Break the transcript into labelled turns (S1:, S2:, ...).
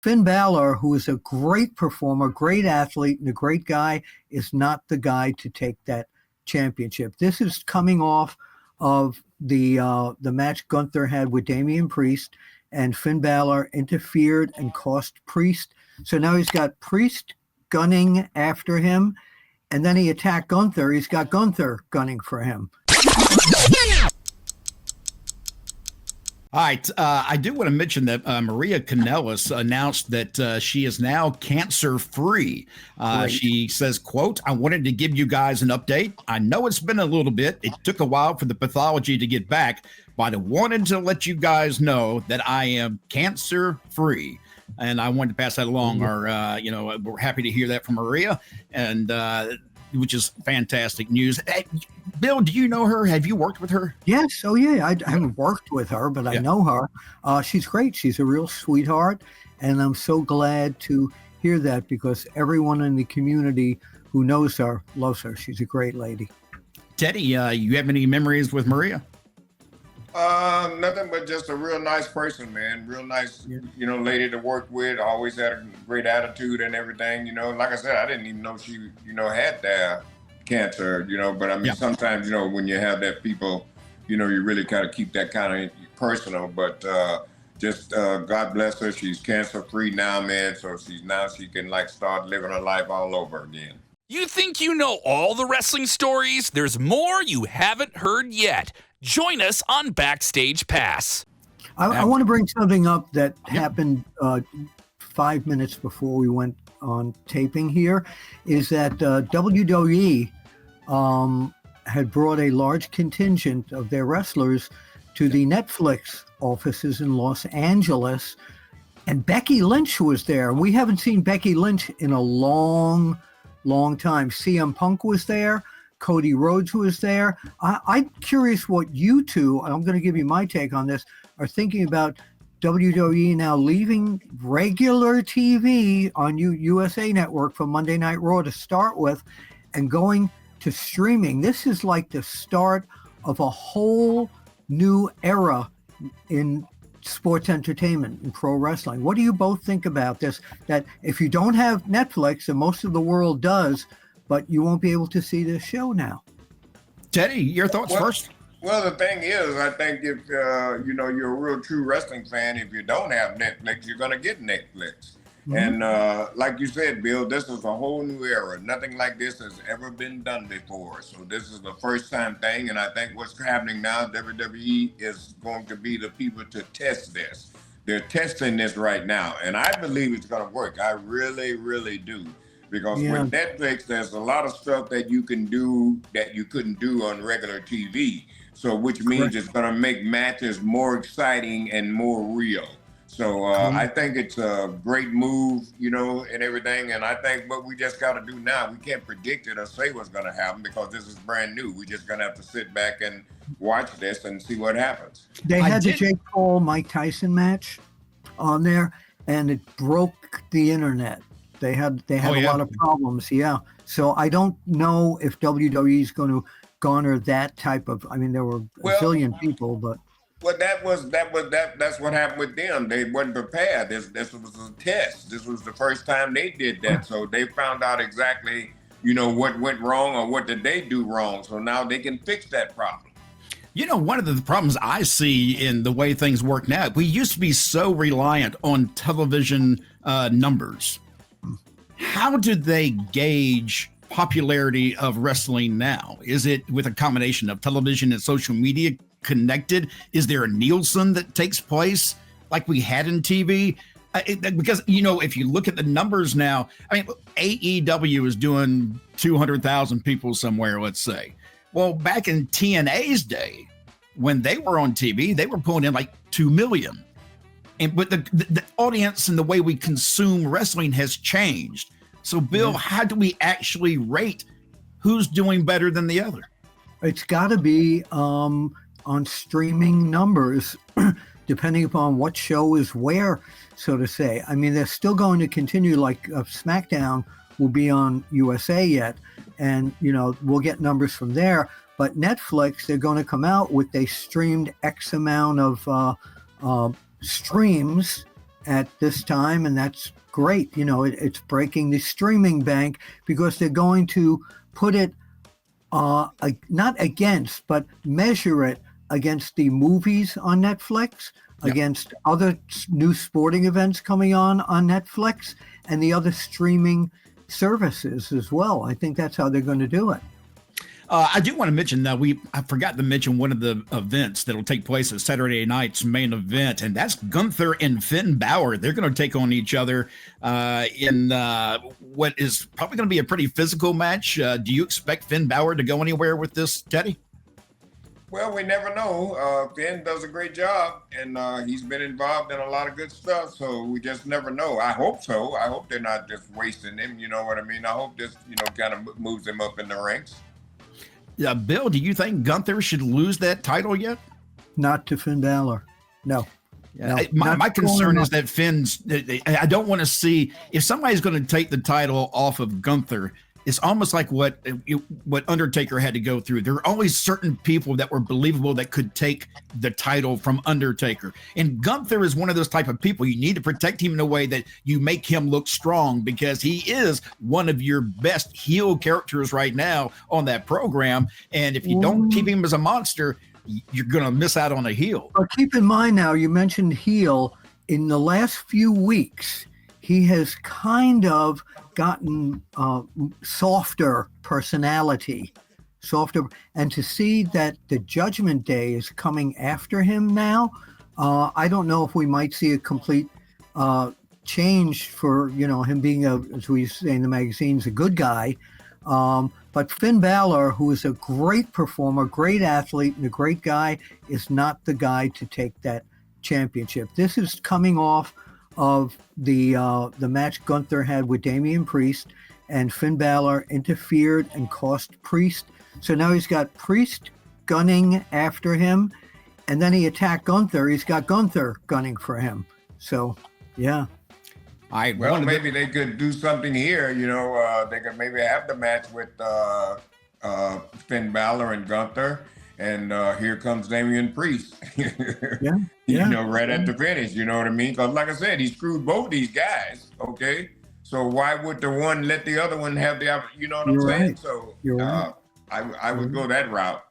S1: Finn Balor, who is a great performer, great athlete, and a great guy, is not the guy to take that championship. This is coming off of the match Gunther had with Damian Priest, and Finn Balor interfered and cost Priest. So now he's got Priest gunning after him, and then he attacked Gunther. He's got Gunther gunning for him.
S2: All right. I do want to mention that Maria Kanellis announced that she is now cancer-free. She says, quote, "I wanted to give you guys an update. I know it's been a little bit. It took a while for the pathology to get back, but I wanted to let you guys know that I am cancer-free." And I wanted to pass that along. We're happy to hear that from Maria, and which is fantastic news. Hey, Bill, do you know her? Have you worked with her?
S1: Yes. Oh, yeah. I haven't worked with her, but I know her. She's great. She's a real sweetheart, and I'm so glad to hear that because everyone in the community who knows her loves her. She's a great lady.
S2: Teddy, you have any memories with Maria?
S3: Nothing but just a real nice person, man. Real nice, lady to work with. Always had a great attitude and everything. Like I said, I didn't even know she, had that cancer, but I mean, sometimes, when you have that people, you really kind of keep that kind of personal, but, God bless her. She's cancer free now, man. So she can start living her life all over again.
S4: You think you know all the wrestling stories? There's more you haven't heard yet. Join us on Backstage Pass.
S1: I want to bring something up that happened 5 minutes before we went on taping here, is that WWE had brought a large contingent of their wrestlers to the Netflix offices in Los Angeles, and Becky Lynch was there. And we haven't seen Becky Lynch in a long time. CM Punk was there. Cody Rhodes was there. I'm curious what you two, and I'm going to give you my take on this, are thinking about WWE now leaving regular TV on USA Network for Monday Night Raw to start with and going to streaming. This is like the start of a whole new era in sports entertainment and pro wrestling. What do you both think about this? That if you don't have Netflix, and most of the world does, but you won't be able to see this show now.
S2: Teddy, your thoughts first?
S3: Well, the thing is, I think if you're a real true wrestling fan, if you don't have Netflix, you're going to get Netflix. Mm-hmm. And like you said, Bill, this is a whole new era. Nothing like this has ever been done before. So this is the first time thing. And I think what's happening now, WWE is going to be the people to test this. They're testing this right now. And I believe it's going to work. I really, really do. Because with Netflix, there's a lot of stuff that you can do that you couldn't do on regular TV. So which means it's going to make matches more exciting and more real. So I think it's a great move, and everything. And I think what we just got to do now, we can't predict it or say what's going to happen because this is brand new. We're just going to have to sit back and watch this and see what happens.
S1: They had the Jake Paul-Mike Tyson match on there, and it broke the internet. They had a lot of problems, So I don't know if WWE is going to garner that type of. I mean, there were a zillion people, but.
S3: Well, that's what happened with them. They weren't prepared. This was a test. This was the first time they did that, so they found out exactly, what went wrong or what did they do wrong. So now they can fix that problem.
S2: One of the problems I see in the way things work now, we used to be so reliant on television numbers. How do they gauge popularity of wrestling now? Is it with a combination of television and social media connected? Is there a Nielsen that takes place like we had in TV? Because, if you look at the numbers now, I mean, AEW is doing 200,000 people somewhere, let's say. Well, back in TNA's day, when they were on TV, they were pulling in like 2 million. But the audience and the way we consume wrestling has changed. So, Bill, how do we actually rate who's doing better than the other?
S1: It's got to be on streaming numbers, depending upon what show is where, so to say. I mean, they're still going to continue, like SmackDown will be on USA yet, and, we'll get numbers from there. But Netflix, they're going to come out with they streamed X amount of streams at this time, and that's great. It's breaking the streaming bank because they're going to put it not against, but measure it against the movies on Netflix, against other new sporting events coming on Netflix, and the other streaming services as well. I think that's how they're going to do it.
S2: I do want to mention that I forgot to mention one of the events that'll take place at Saturday night's main event, and that's Gunther and Finn Balor. They're going to take on each other in what is probably going to be a pretty physical match. Do you expect Finn Balor to go anywhere with this, Teddy?
S3: Well, we never know. Finn does a great job, and he's been involved in a lot of good stuff, so we just never know. I hope so. I hope they're not just wasting him, you know what I mean? I hope this, kind of moves him up in the ranks.
S2: Bill, do you think Gunther should lose that title yet?
S1: Not to Finn Balor. No.
S2: No, my concern is that I don't want to see, if somebody's going to take the title off of Gunther, it's almost like what Undertaker had to go through. There are always certain people that were believable that could take the title from Undertaker. And Gunther is one of those type of people. You need to protect him in a way that you make him look strong, because he is one of your best heel characters right now on that program. And if you don't keep him as a monster, you're going to miss out on a heel.
S1: But keep in mind now, you mentioned heel. In the last few weeks, he has kind of gotten softer personality, and to see that the Judgment Day is coming after him now, I don't know if we might see a complete change for him being as we say in the magazines, a good guy. But Finn Balor, who is a great performer, great athlete, and a great guy, is not the guy to take that championship. This is coming off of the match Gunther had with Damian Priest, and Finn Balor interfered and cost Priest. So now he's got Priest gunning after him, and then he attacked Gunther. He's got Gunther gunning for him. So, yeah.
S3: Maybe they could do something here. They could maybe have the match with Finn Balor and Gunther. And here comes Damian Priest, right at the finish, you know what I mean? Because like I said, he screwed both these guys, okay? So why would the one let the other one have the, you know what I'm saying?
S1: Right.
S3: So
S1: You're right.
S3: I would go that route.